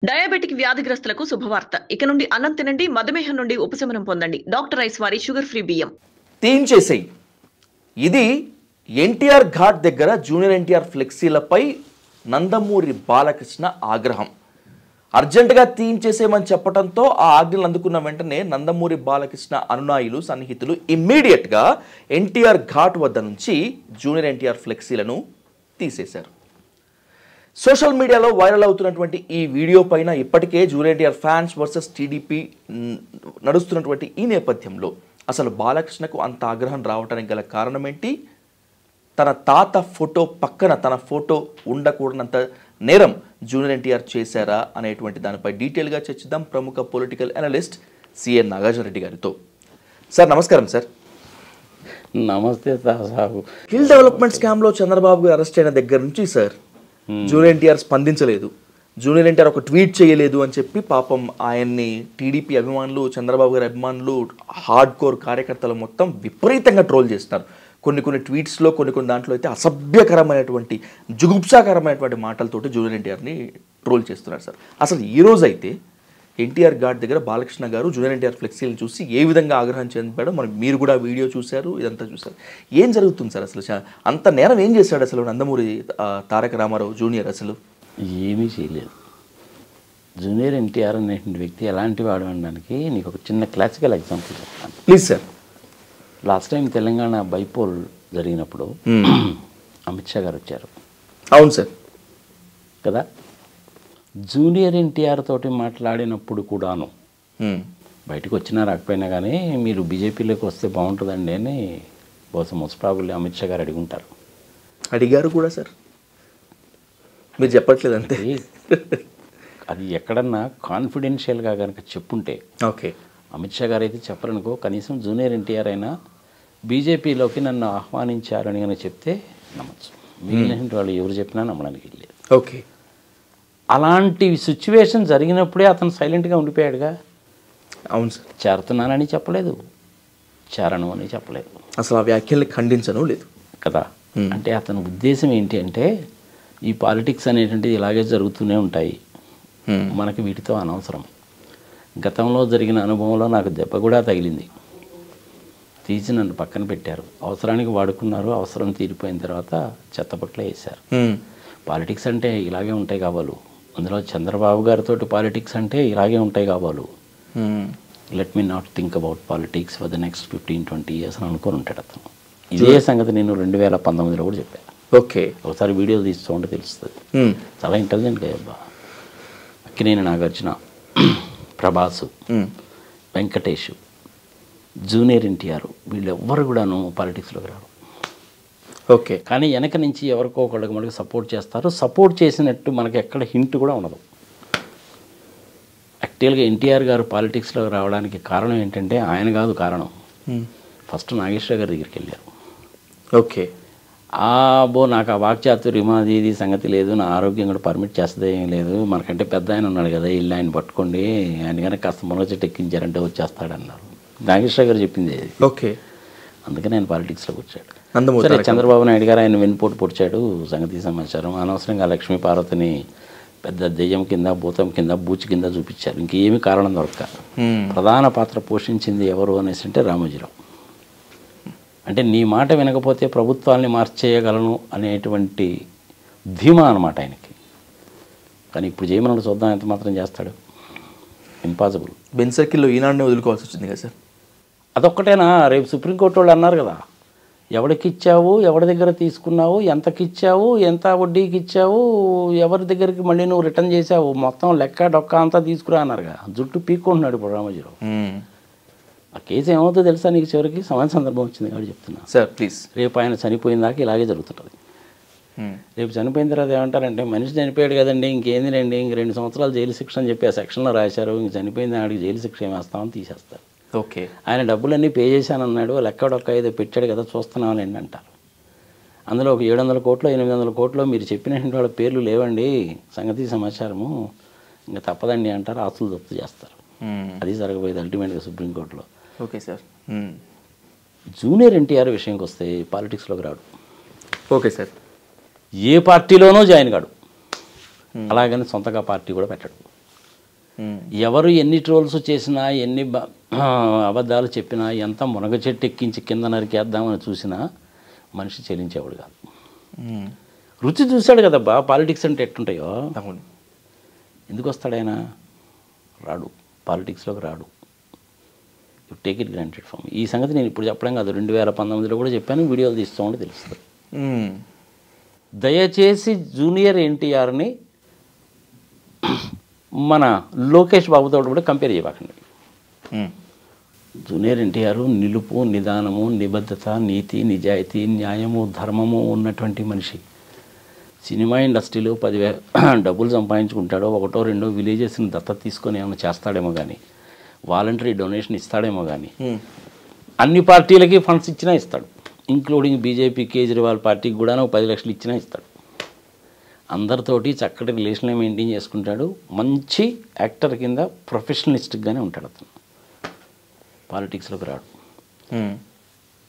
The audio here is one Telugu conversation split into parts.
డయాబెటిక్ వ్యాధిగ్రస్తులకు శుభవార్త. ఇక నుండి అన్నం తినండి, మధుమేహం నుండి ఉపశమనం పొందండి. డాక్టర్ ఐస్ వారి షుగర్ ఫ్రీ బియ్యం. తీయించేసేయి. ఇది ఎన్టీఆర్ ఘాట్ దగ్గర జూనియర్ ఎన్టీఆర్ ఫ్లెక్సీలపై నందమూరి బాలకృష్ణ ఆగ్రహం. అర్జెంటుగా తీయించేసేయమని చెప్పడంతో ఆ ఆజ్ఞలు అందుకున్న వెంటనే నందమూరి బాలకృష్ణ అనునాయులు, సన్నిహితులు ఇమ్మీడియట్గా ఎన్టీఆర్ ఘాట్ వద్ద నుంచి జూనియర్ ఎన్టీఆర్ ఫ్లెక్సీలను తీసేశారు. సోషల్ మీడియాలో వైరల్ అవుతున్నటువంటి ఈ వీడియో పైన ఇప్పటికే junior NTR fans versus TDP నడుస్తున్నటువంటి ఈ నేపథ్యంలో అసలు బాలకృష్ణకు అంత ఆగ్రహం రావడానికి గల కారణం ఏంటి? తన తాత ఫోటో పక్కన తన ఫోటో ఉండకూడనంత నేరం జూనియర్ ఎన్టీఆర్ చేశారా అనేటువంటి దానిపై డీటెయిల్గా చర్చిద్దాం ప్రముఖ political analyst C N Nagarjuna Reddy గారితో. సార్ నమస్కారం. సార్ నమస్తే సాబు. హిల్ డెవలప్మెంట్ స్కామ్లో చంద్రబాబు అరెస్ట్ అయిన దగ్గర నుంచి సార్ జూనియర్ ఎన్టీఆర్ స్పందించలేదు, జూనియర్ ఎన్టీఆర్ ఒక ట్వీట్ చేయలేదు అని చెప్పి పాపం ఆయన్ని టీడీపీ అభిమానులు, చంద్రబాబు గారి అభిమానులు, హార్డ్ కోర్ కార్యకర్తలు మొత్తం విపరీతంగా ట్రోల్ చేస్తున్నారు. కొన్ని ట్వీట్స్లో కొన్ని దాంట్లో అయితే అసభ్యకరమైనటువంటి, జుగుప్సాకరమైనటువంటి మాటలతోటి జూనియర్ ఎన్టీఆర్ని ట్రోల్ చేస్తున్నారు. సార్ అసలు ఈరోజు అయితే ఎన్టీఆర్ ఘాట్ దగ్గర బాలకృష్ణ గారు జూనియర్ ఎన్టీఆర్ ఫ్లెక్సీలను చూసి ఏ విధంగా ఆగ్రహం చెందాడో మీరు కూడా వీడియో చూశారు, ఇదంతా చూశారు. ఏం జరుగుతుంది సార్? అసలు అంత నేరం ఏం చేశాడు అసలు నందమూరి తారక రామారావు జూనియర్? అసలు ఏమీ చేయలేదు. జూనియర్ ఎన్టీఆర్ అనేటువంటి వ్యక్తి ఎలాంటి వాడు అనడానికి నీకు ఒక చిన్న క్లాసికల్ ఎగ్జాంపుల్ చెప్తాను please sir. Last time Telangana bypoll జరిగినప్పుడు అమిత్ షా గారు వచ్చారు. అవును సార్ కదా. జూనియర్ ఎన్టీఆర్ తోటి మాట్లాడినప్పుడు కూడాను బయటకు వచ్చినా రాకపోయినా కానీ మీరు బీజేపీలోకి వస్తే బాగుంటుందండి అని బహుశా మోస్ట్ ప్రాబబ్లీ అమిత్ షా గారు అడుగుంటారు. అడిగారు కూడా సార్, మీరు చెప్పట్లేదు అంతే. అది ఎక్కడన్నా కాన్ఫిడెన్షియల్గా కనుక చెప్పుంటే ఓకే, అమిత్ షా గారు అయితే చెప్పరనుకో, కనీసం జూనియర్ ఎన్టీఆర్ అయినా బీజేపీలోకి నన్ను ఆహ్వానించారని కనుక చెప్తే నమ్మచ్చు. మిగిలిన వాళ్ళు ఎవరు చెప్పినా నమ్మడానికి లేదు. ఓకే, అలాంటి సిచ్యువేషన్ జరిగినప్పుడే అతను సైలెంట్గా ఉండిపోయాడుగా. అవును సార్. చేరుతున్నానని చెప్పలేదు, చేరను అని చెప్పలేదు, అసలు ఆ వ్యాఖ్యల్ని ఖండించను లేదు కదా. అంటే అతని ఉద్దేశం ఏంటి అంటే ఈ పాలిటిక్స్ అనేటువంటిది ఇలాగే జరుగుతూనే ఉంటాయి, మనకి వీటితో అనవసరం. గతంలో జరిగిన అనుభవంలో నాకు దెబ్బ కూడా తగిలింది, తీసి నన్ను పక్కన పెట్టారు, అవసరానికి వాడుకున్నారు, అవసరం తీరిపోయిన తర్వాత చెత్తపట్ల వేశారు. పాలిటిక్స్ అంటే ఇలాగే ఉంటాయి కావాలి, అందులో చంద్రబాబు గారితో పాలిటిక్స్ అంటే ఇలాగే ఉంటాయి కావాలి. Let me not think about politics for the next 15-20 years అని అనుకొని ఉంటాడు అతను. ఇదే సంగతి నేను 2019లో కూడా చెప్పాను. ఓకే, ఒకసారి వీడియోలు తీస్తూ ఉంటే తెలుస్తుంది. చాలా ఇంటెలిజెంట్ అయ్యబ్బా. అక్కినేని నాగార్జున, ప్రభాసు, వెంకటేష్, జూనియర్ ఎన్టీఆర్ వీళ్ళెవ్వరు కూడాను పాలిటిక్స్లోకి రారు. ఓకే, కానీ వెనక నుంచి ఎవరికో ఒకళ్ళకి మనకి సపోర్ట్ చేస్తారు. సపోర్ట్ చేసినట్టు మనకి ఎక్కడ హింట్ కూడా ఉండదు. యాక్చువల్గా ఎన్టీఆర్ గారు పాలిటిక్స్లో రావడానికి కారణం ఏంటంటే ఆయన కాదు కారణం, ఫస్ట్ నాగేశ్వర గారి దగ్గరికి వెళ్ళారు. ఓకే, నాకు ఆ వాక్చాతుర్యం అది ఇది సంగతి లేదు, నా ఆరోగ్యం కూడా పర్మిట్ చేస్తుంది ఏం లేదు, మనకంటే పెద్ద ఆయన ఉన్నాడు కదా, ఇల్లు ఆయన పట్టుకోండి, ఆయన కనుక కాస్త మొదటి ఎక్కించారంటే వచ్చేస్తాడన్నారు. నాగేశ్వర గారు చెప్పింది అది. ఓకే, అందుకని ఆయన పాలిటిక్స్లోకి వచ్చాడు. నందమూరి సరే, చంద్రబాబు నాయుడు గారు ఆయన వెన్నుపోటు పొడిచాడు, సంగతి సమాచారం. అనవసరంగా లక్ష్మీ పార్వతిని పెద్ద దెయ్యం కింద, భూతం కింద, బూచి కింద చూపించారు. ఇంకేమీ కారణం దొరక. ప్రధాన పాత్ర పోషించింది ఎవరు అనేసి అంటే రామోజీరావు. అంటే నీ మాట వినకపోతే ప్రభుత్వాన్ని మార్చేయగలను అనేటువంటి ధీమా అనమాట ఆయనకి. కానీ ఇప్పుడు చేయమన్నాడు, చూద్దాం ఎంత మాత్రం చేస్తాడు. ఇంపాసిబుల్. బెన్ సర్కిల్లో ఈనాడునే వదులుకోవాల్సి వచ్చింది కదా సార్. అదొక్కటేనా? రేపు సుప్రీంకోర్టు వాళ్ళు అన్నారు కదా, ఎవరికి ఇచ్చావు, ఎవరి దగ్గర తీసుకున్నావు, ఎంతకి ఇచ్చావు, ఎంత వడ్డీకి ఇచ్చావు, ఎవరి దగ్గరికి మళ్ళీ నువ్వు రిటర్న్ చేసావు, మొత్తం లెక్క డొక్క అంతా తీసుకురా అన్నారుగా. జుట్టు పీక్కుంటున్నాడు ఇప్పుడు రామోజీరావు. ఆ కేసు ఏమవుతుందో తెలుసా నీకు? చివరికి సమాన సందర్భం వచ్చింది కాబట్టి చెప్తున్నా సార్ ప్లీజ్. రేపు ఆయన చనిపోయిన దాకా ఇలాగే జరుగుతుంటుంది. రేపు చనిపోయిన తర్వాత ఏమంటారంటే మనిషి చనిపోయాడు కదండి, ఇంకేంది రండి, ఇంక 2 సంవత్సరాలు జైలు శిక్ష అని చెప్పి ఆ సెక్షన్లో రాశారు, ఇంక చనిపోయిన దానికి జైలు శిక్ష ఏమేస్తామని తీసేస్తారు. ఓకే, ఆయన డబ్బులన్నీ పే చేశానన్నాడు, లెక్కడొక్క ఏదో పెట్టాడు కదా చూస్తున్నామని అంటారు. అందులో ఒక 700 కోట్లు 800 కోట్లు మీరు చెప్పినటువంటి వాళ్ళ పేర్లు లేవండి, సంగతి సమాచారము, ఇంకా తప్పదండి అంటారు, ఆస్తులు జప్తు చేస్తారు. అది జరగబోయేది అల్టిమేట్గా సుప్రీంకోర్టులో. Okay sir. జూనియర్ ఎన్టీఆర్ విషయంకి వస్తే పాలిటిక్స్లోకి రాడు. Okay sir. ఏ పార్టీలోనూ జాయిన్ కాడు, అలాగని సొంతగా పార్టీ కూడా పెట్టడు. ఎవరు ఎన్ని ట్రోల్స్ చేసినా ఎన్ని అబద్ధాలు చెప్పినా ఎంత మునగ చెట్టు ఎక్కించి కింద నరికేద్దామని చూసినా మనిషి చెల్లించేవాడు కాదు. రుచి చూశాడు కదబ్బా పాలిటిక్స్ అంటే ఎట్టుంటాయో. అవును. ఎందుకు వస్తాడు ఆయన? రాడు, పాలిటిక్స్లోకి రాడు. Take it granted form. ఈ సంగతి నేను ఇప్పుడు చెప్పడం కాదు, 2019లో కూడా చెప్పాను, వీడియోలు తీస్తూ ఉంటే తెలుస్తుంది. దయచేసి జూనియర్ ఎన్టీఆర్ని మన లోకేష్ బాబుతో కూడా కంపేర్ చేయకండి. జూనియర్ ఎన్టీఆర్ నిలుపు, నిదానము, నిబద్ధత, నీతి, నిజాయితీ, న్యాయము, ధర్మము ఉన్నటువంటి మనిషి. సినిమా ఇండస్ట్రీలో 10,000 డబ్బులు సంపాదించుకుంటాడో, ఒకటో రెండో విలేజెస్ని దత్తత తీసుకొని ఏమైనా చేస్తాడేమో కానీ, వాలంటరీ డొనేషన్ ఇస్తాడేమో కానీ, అన్ని పార్టీలకి ఫండ్స్ ఇచ్చినా ఇస్తాడు, ఇంక్లూడింగ్ బీజేపీ కేజ్రీవాల్ పార్టీకి కూడా 10 లక్షలు ఇచ్చినా ఇస్తాడు. అందరితోటి చక్కటి రిలేషన్లు మెయింటైన్ చేసుకుంటాడు. మంచి యాక్టర్ కింద ప్రొఫెషనలిస్ట్గానే ఉంటాడు అతను. పాలిటిక్స్లోకి రాడు.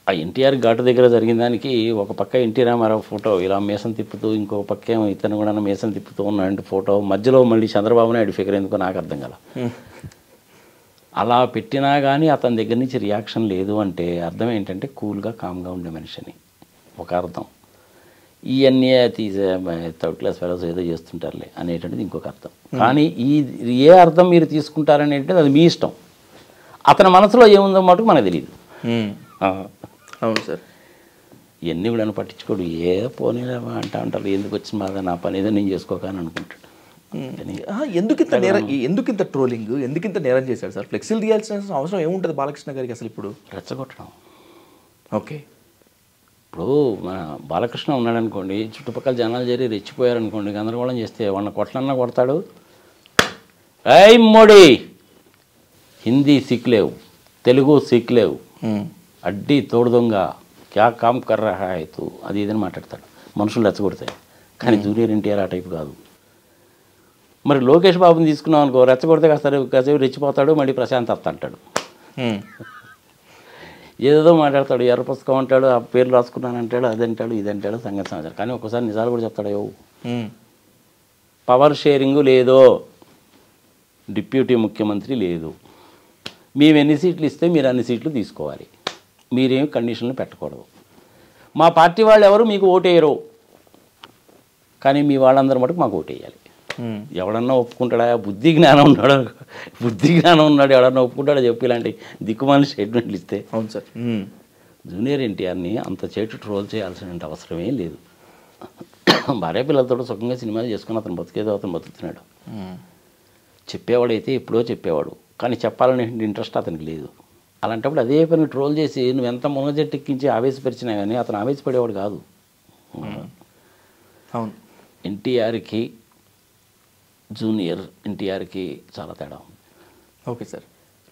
ఆ ఎన్టీఆర్ ఘాటు దగ్గర జరిగిన దానికి ఒక పక్క ఎన్టీ రామారావు ఫోటో ఇలా మేసం తిప్పుతూ, ఇంకొక పక్క ఏమో ఇతను కూడా మేసం తిప్పుతూ ఉన్నాడు ఫోటో, మధ్యలో మళ్ళీ చంద్రబాబు నాయుడు ఫిగర్ ఎందుకో నాకు అర్థం కాల. అలా పెట్టినా కానీ అతని దగ్గర నుంచి రియాక్షన్ లేదు అంటే అర్థం ఏంటంటే కూల్గా కామ్గా ఉండే మనిషిని ఒక అర్థం. ఇవన్నీ థర్డ్ క్లాస్ ఫెలోస్ ఏదో చేస్తుంటారులే అనేటువంటిది ఇంకొక అర్థం. కానీ ఏ అర్థం మీరు తీసుకుంటారనేది అది మీ ఇష్టం. అతని మనసులో ఏముందో మటుకు మనకు తెలియదు. అవును సార్. ఇవన్నీ కూడా పట్టించుకోడు. ఏదో పోనీలే అంటా ఉంటారు, ఎందుకు వచ్చిన బాధ, నా పని ఏదో నేను చేసుకోక అని అనుకుంటాడు. ఎందుకింత ట్రోలింగ్, ఎందుకింత నేరం చేశాడు సార్? ఫ్లెక్సీలు తీయాల్సిన అవసరం ఏముంటుంది బాలకృష్ణ గారికి అసలు? ఇప్పుడు రెచ్చగొట్టడం. ఓకే, ఇప్పుడు మన బాలకృష్ణ ఉన్నాడు అనుకోండి, చుట్టుపక్కల జనాలు చేరి రెచ్చిపోయారనుకోండి, గందరగోళం చేస్తే వాళ్ళని కొట్లన్నా కొడతాడు. ఐ మోడీ, హిందీ సిక్లేవు, తెలుగు సిక్లేవు, అడ్డీ తోడు దొంగ, క్యా కామ్ కర్ రహా హై తూ, అది ఇదని మాట్లాడతాడు. మనుషులు రెచ్చగొడతాయి. కానీ జూనియర్ ఎన్టీఆర్ ఆ టైపు కాదు. మరి లోకేష్ బాబుని తీసుకున్నాం అనుకో, రెచ్చగొడితే కాసేపు రెచ్చిపోతాడు, మళ్ళీ ప్రశాంత్ అత్త అంటాడు, ఏదేదో మాట్లాడతాడు, ఎర్ర పుస్తకం అంటాడు, ఆ పేర్లు రాసుకున్నాను అంటాడు, అది అంటాడు, ఇది అంటాడు, సంగతి సమాచారం. కానీ ఒకసారి నిజాలు కూడా చెప్తాడు. పవర్ షేరింగ్ లేదో, డిప్యూటీ ముఖ్యమంత్రి లేదు, మేము ఎన్ని సీట్లు ఇస్తే మీరు అన్ని సీట్లు తీసుకోవాలి, మీరేమి కండిషన్లు పెట్టకూడదు, మా పార్టీ వాళ్ళు ఎవరు మీకు ఓటేయరు, కానీ మీ వాళ్ళందరూ మటుకు మాకు ఓటేయాలి. ఎవడన్నా ఒప్పుకుంటాడా? బుద్ధి జ్ఞానం ఉన్నాడు ఎవడన్నా ఒప్పుకుంటాడో చెప్పి ఇలాంటి దిక్కుమాలి స్టేట్మెంట్లు ఇస్తే. అవును సార్. జూనియర్ ఎన్టీఆర్ని అంత చేటు ట్రోల్ చేయాల్సిన అవసరమే లేదు. భార్య పిల్లలతో సుఖంగా సినిమాలు చేసుకుని అతను బతికేదో అతను బతుకుతున్నాడు. చెప్పేవాడైతే ఎప్పుడో చెప్పేవాడు, కానీ చెప్పాలనే ఇంట్రెస్ట్ అతనికి లేదు. అలాంటప్పుడు అదే పని ట్రోల్ చేసి నువ్వు ఎంత మునగజెట్టు ఎక్కించి ఆవేశపరిచినా కానీ అతను ఆవేశపడేవాడు కాదు. అవును. ఎన్టీఆర్కి జూనియర్ ఎన్టీఆర్కి చాలా తేడా ఉంది. Okay sir.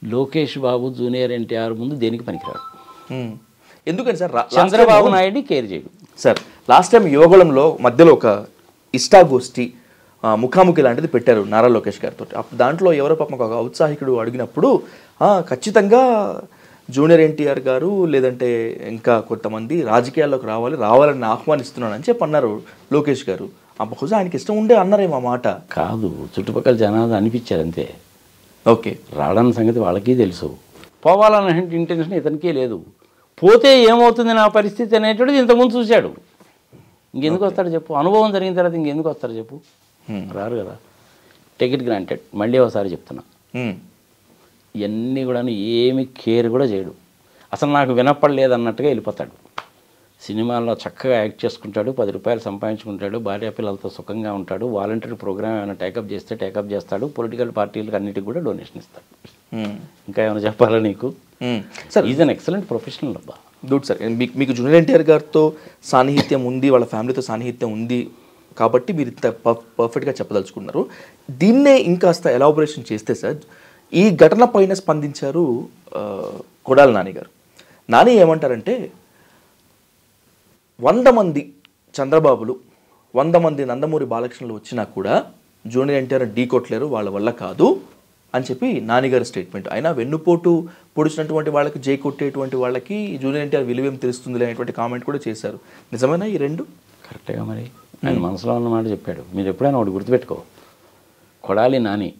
Lokesh Babu junior NTR ముందు దేనికి పనికిరాడు. ఎందుకని సార్? చంద్రబాబు నాయుడిని కేర్ చేయడు సార్. లాస్ట్ టైం యోగళంలో మధ్యలో ఒక ఇష్టాగోష్ఠి ముఖాముఖి లాంటిది పెట్టారు నారా లోకేష్ గారితో. దాంట్లో ఎవరో పాపం ఒక ఔత్సాహికుడు అడిగినప్పుడు ఖచ్చితంగా జూనియర్ ఎన్టీఆర్ గారు లేదంటే ఇంకా కొంతమంది రాజకీయాల్లోకి రావాలని ఆహ్వానిస్తున్నానని చెప్పి అన్నారు లోకేష్ గారు. బహుశా ఆయనకి ఇష్టం ఉండే అన్నారేమో ఆ మాట. కాదు, చుట్టుపక్కల జనాలు అనిపించారు అంతే. ఓకే, రావడానికి సంగతి వాళ్ళకి తెలుసు, పోవాలనే ఇంటెన్షన్ ఇతనికే లేదు. పోతే ఏమవుతుంది నా పరిస్థితి అనేటువంటిది ఇంతకుముందు చూశాడు. ఇంకెందుకు వస్తాడు చెప్పు? అనుభవం జరిగిన తర్వాత ఇంకెందుకు వస్తాడు చెప్పు? రారు కదా. Take it granted. మళ్ళీ ఒకసారి చెప్తున్నా, ఇవన్నీ కూడా ఏమి కేర్ కూడా చేయడు. అసలు నాకు వినపడలేదు అన్నట్టుగా వెళ్ళిపోతాడు. సినిమాల్లో చక్కగా యాక్ట్ చేసుకుంటాడు, 10 రూపాయలు సంపాదించుకుంటాడు, భార్య పిల్లలతో సుఖంగా ఉంటాడు, వాలంటరీ ప్రోగ్రామ్ ఏమైనా టేకప్ చేస్తే టేకప్ చేస్తాడు, పొలిటికల్ పార్టీలకు అన్నిటికి కూడా డొనేషన్ ఇస్తాడు. ఇంకా ఏమైనా చెప్పాలా నీకు? Sir is an excellent professional అబ్బా. Good sir. మీకు జూనియర్ ఎన్టీఆర్ గారితో సాన్నిహిత్యం ఉంది, వాళ్ళ ఫ్యామిలీతో సాన్నిహిత్యం ఉంది కాబట్టి మీరు ఇంత పర్ఫెక్ట్గా చెప్పదలుచుకున్నారు. దీన్నే ఇంకాస్త ఎలాబొరేషన్ చేస్తే సార్, ఈ ఘటన పైన స్పందించారు కొడాలి నాని గారు. నాని ఏమంటారంటే 100 మంది చంద్రబాబులు, 100 మంది నందమూరి బాలకృష్ణలు వచ్చినా కూడా జూనియర్ ఎన్టీఆర్ ఢీ కొట్టలేరు, వాళ్ళ వల్ల కాదు అని చెప్పి నానిగారి స్టేట్మెంట్. అయినా వెన్నుపోటు పొడిచినటువంటి వాళ్ళకి జై కొట్టేటువంటి వాళ్ళకి జూనియర్ ఎన్టీఆర్ విలువేం తెలుస్తుంది అనేటువంటి కామెంట్ కూడా చేశారు. నిజమేనా ఈ రెండు? కరెక్ట్గా మరి ఆయన మనసులో ఉన్నమాట చెప్పాడు. మీరు ఎప్పుడైనా ఒకటి గుర్తుపెట్టుకో, కొడాలి నాని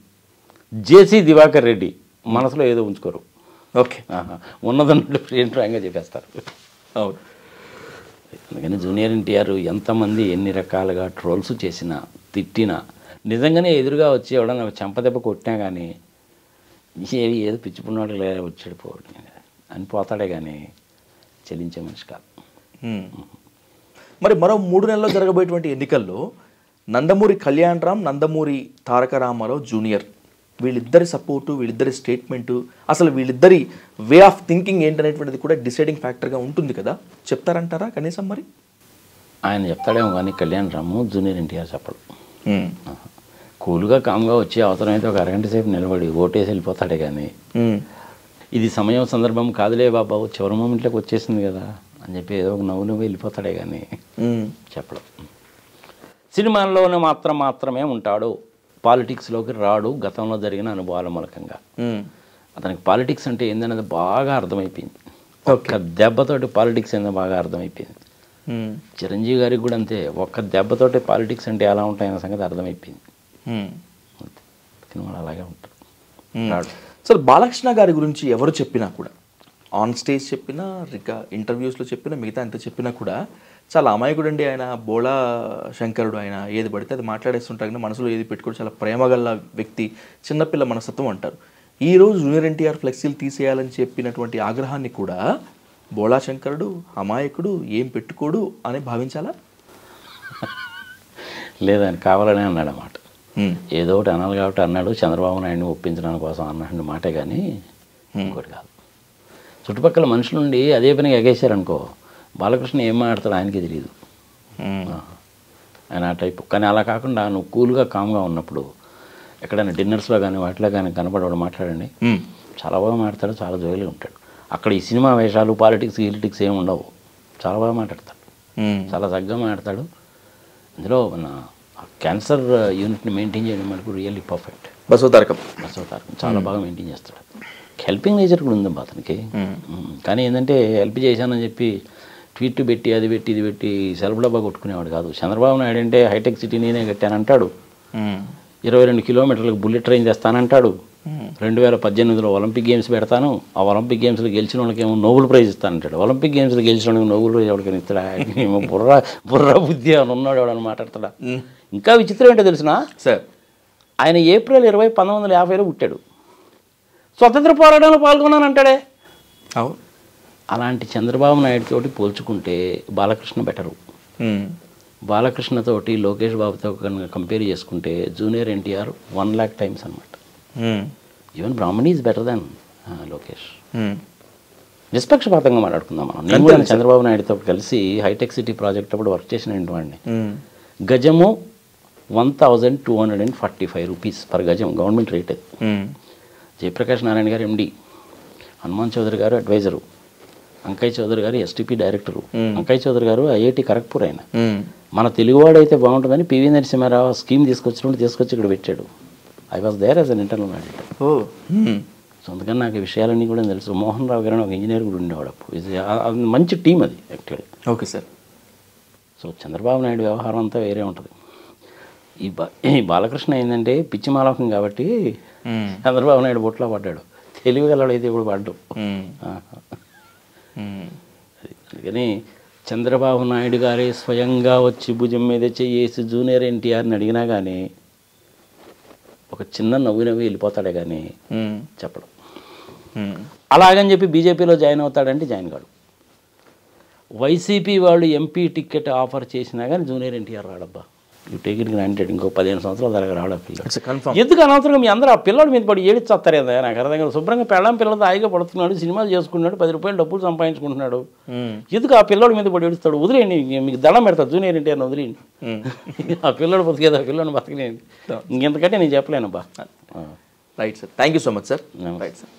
జేసీ దివాకర్ రెడ్డి మనసులో ఏదో ఉంచుకోరు. ఓకే. ఉన్నదన్నట్టు ఫ్రీగా చెప్పేస్తారు. అవును. అందుకని జూనియర్ ఎన్టీఆర్ ఎంతమంది ఎన్ని రకాలుగా ట్రోల్స్ చేసినా తిట్టినా నిజంగానే ఎదురుగా వచ్చి ఎవడన్నా చెంపదెబ్బ కొట్టినా కానీ ఏదో పిచ్చిపున్నాడు లేదా వచ్చాడు పోవడం అని పోతాడే కానీ చెల్లించే మనిషి కాదు. మరి మరో 3 నెలల్లో జరగబోయేటువంటి ఎన్నికల్లో నందమూరి కళ్యాణ్ రామ్, నందమూరి తారక రామారావు జూనియర్ వీళ్ళిద్దరి సపోర్టు, వీళ్ళిద్దరి స్టేట్మెంటు, అసలు వీళ్ళిద్దరి వే ఆఫ్ థింకింగ్ ఏంటనేటువంటిది కూడా డిసైడింగ్ ఫ్యాక్టర్గా ఉంటుంది కదా, చెప్తారంటారా కనీసం? మరి ఆయన చెప్తాడేమో కానీ కళ్యాణ్ రాము జూనియర్ ఎన్టీఆర్ చెప్పడు. కూల్గా కామ్గా వచ్చి అవసరమైతే ఒక అరగంట సేపు నిలబడి ఓటేసి వెళ్ళిపోతాడే కానీ ఇది సమయం సందర్భం కాదులే బాబా చివరి మూమెంట్లోకి వచ్చేసింది కదా అని చెప్పి ఏదో ఒక నవ్వు వెళ్ళిపోతాడే కానీ చెప్పడం. సినిమాల్లోనే మాత్రమే ఉంటాడు, పాలిటిక్స్లోకి రాడు. గతంలో జరిగిన అనుభవాల మూలకంగా అతనికి పాలిటిక్స్ అంటే ఏందనేది బాగా అర్థమైపోయింది. ఒక్క దెబ్బతోటి పాలిటిక్స్ ఏందో బాగా అర్థమైపోయింది. చిరంజీవి గారికి కూడా అంతే, ఒక్క దెబ్బతోటి పాలిటిక్స్ అంటే ఎలా ఉంటాయన్న సంగతి అర్థమైపోయింది. సినిమాలు అలాగే ఉంటారు. సార్, బాలకృష్ణ గారి గురించి ఎవరు చెప్పినా కూడా, ఆన్ స్టేజ్ చెప్పినా, ఇంకా ఇంటర్వ్యూస్లో చెప్పినా, మిగతా ఎంత చెప్పినా కూడా చాలా అమాయకుడు అండి ఆయన, బోళా శంకరుడు ఆయన, ఏది పడితే అది మాట్లాడేస్తుంటారు కానీ మనసులో ఏది పెట్టుకోవడం, చాలా ప్రేమగల వ్యక్తి, చిన్నపిల్ల మనస్తత్వం అంటారు. ఈరోజు జూనియర్ ఎన్టీఆర్ ఫ్లెక్సీలు తీసేయాలని చెప్పినటువంటి ఆగ్రహాన్ని కూడా బోళా శంకరుడు, అమాయకుడు, ఏం పెట్టుకోడు అని భావించాలా? లేదని కావాలనే అన్నాడు అన్నమాట. ఏదో ఒకటి అనాలి కాబట్టి అన్నాడు. చంద్రబాబు నాయుడిని ఒప్పించడానికి కోసం అన్న మాటే కానీ ఇంకోటి కాదు. చుట్టుపక్కల మనుషుల నుండి అదే పనిగా ఎగేశారనుకో, బాలకృష్ణ ఏం మాట్లాడతాడు ఆయనకి తెలియదు. ఆయన ఆ టైపు. కానీ అలా కాకుండా నువ్వు కూల్గా కామ్గా ఉన్నప్పుడు ఎక్కడైనా డిన్నర్స్లో కానీ వాటిలో కానీ కనపడవాడు మాట్లాడండి, చాలా బాగా మాట్లాడతాడు, చాలా జోలిగా ఉంటాడు. అక్కడ ఈ సినిమా వేషాలు, పాలిటిక్స్ ఏమి ఉండవు. చాలా బాగా మాట్లాడతాడు, చాలా చక్కగా మాట్లాడతాడు. అందులో మన క్యాన్సర్ యూనిట్ని మెయింటైన్ చేయడం మనకు రియల్లీ పర్ఫెక్ట్. బసవతారకం చాలా బాగా మెయింటైన్ చేస్తాడు. హెల్పింగ్ నేచర్ కూడా ఉందమ్మా అతనికి. కానీ ఏంటంటే హెల్ప్ చేశానని చెప్పి ట్వీట్ పెట్టి అది పెట్టి ఇది పెట్టి సెల్ఫ్ డబ్బా కొట్టుకునేవాడు కాదు. చంద్రబాబు నాయుడు అంటే హైటెక్ సిటీ నేనే కట్టానంటాడు, 22 కిలోమీటర్లకు బుల్లెట్ ట్రైన్ చేస్తానంటాడు, 2018లో ఒలింపిక్ గేమ్స్ పెడతాను, ఆ ఒలింపిక్ గేమ్స్లో గెలిచిన వాళ్ళకి ఏమో నోబెల్ ప్రైజ్ ఇస్తానంటాడు. ఒలింపిక్ గేమ్స్లో గెలిచిన వాళ్ళకి నోబెల్ ప్రైజ్ ఎవరికైనా ఇస్తాడా? బుర్ర బుద్ధి అని ఉన్నాడు ఎవడని మాట్లాడతాడా? ఇంకా విచిత్రం ఏంటో తెలిసిన సార్, ఆయన ఏప్రిల్ 20, 1950లో పుట్టాడు. స్వతంత్ర పోరాటంలో పాల్గొన్నానంటాడే. అలాంటి చంద్రబాబు నాయుడు తోటి పోల్చుకుంటే బాలకృష్ణ బెటరు. బాలకృష్ణతోటి లోకేష్ బాబుతో కనుక కంపేర్ చేసుకుంటే జూనియర్ ఎన్టీఆర్ 1 lakh టైమ్స్ అనమాట. Even Brahmani is better than Lokesh. నిష్పక్షపాతంగా మాట్లాడుకుందాం మనం. నేను కూడా చంద్రబాబు నాయుడుతో కలిసి హైటెక్ సిటీ ప్రాజెక్ట్ అప్పుడు వర్క్ చేసిన వాడిని. గజము 1245 రూపీస్ పర్ గజం గవర్నమెంట్ రేట్. జయప్రకాష్ నారాయణ గారు ఎండి, హనుమాన్ చౌదరి గారు అడ్వైజరు, అంకయ్య చౌదరి గారు ఎస్టీపీ డైరెక్టరు. అంకయ్య చౌదరి గారు ఐఐటి ఖరగ్పూర్. ఆయన మన తెలుగువాడు అయితే బాగుంటుందని పివి నరసింహారావు స్కీమ్ తీసుకొచ్చి ఇక్కడ పెట్టాడు. I was there as an internal auditor. So అందుకని నాకు ఈ విషయాలన్నీ కూడా తెలుసు. మోహన్ రావు గారు ఒక ఇంజనీర్ కూడా ఉండేవాడు అప్పుడు. మంచి టీం అది actually. Okay sir. So Chandrababu Naidu వ్యవహారం అంతా వేరే ఉంటుంది. ఈ బాలకృష్ణ ఏంటంటే పిచ్చి మాలకం కాబట్టి చంద్రబాబు నాయుడు బొట్లో పడ్డాడు. తెలివిగలడు అయితే ఇప్పుడు పడ్డు. అందుకని చంద్రబాబు నాయుడు గారే స్వయంగా వచ్చి భుజం మీద చేసి జూనియర్ ఎన్టీఆర్ని అడిగినా కానీ ఒక చిన్న నవ్వు వెళ్ళిపోతాడే కానీ చెప్పడం. అలాగని చెప్పి బీజేపీలో జాయిన్ అవుతాడంటే జాయిన్ కాడు. వైసీపీ వాళ్ళు ఎంపీ టికెట్ ఆఫర్ చేసినా కానీ జూనియర్ ఎన్టీఆర్ రాడబ్బా. You take it granted. ఇంకో 15 సంవత్సరాల దగ్గర రాడు ఆ పిల్లలు. ఎందుకు అనవసరంగా మీ అందరూ ఆ పిల్లడి మీద పడి ఏడిచేస్తారు కదా? నాకు అర్థం కాదు. శుభ్రంగా పిల్లలతో హాయిగా పడుతున్నాడు, సినిమాలు చేసుకున్నాడు, 10 రూపాయలు డబ్బులు సంపాదించుకుంటున్నాడు. ఎందుకు ఆ పిల్లడి మీద పడి ఏడుస్తాడు? వదిలేయండి, మీకు దండం పెడతాడు జూనియర్ ఎన్టీఆర్ని వదిలేయండి. ఆ పిల్లడు బతికేదా, ఆ పిల్లని బతకలేండి. ఇంకెంతకంటే నేను చెప్పలేనబ్బా. Right sir, thank you so much sir. Right sir.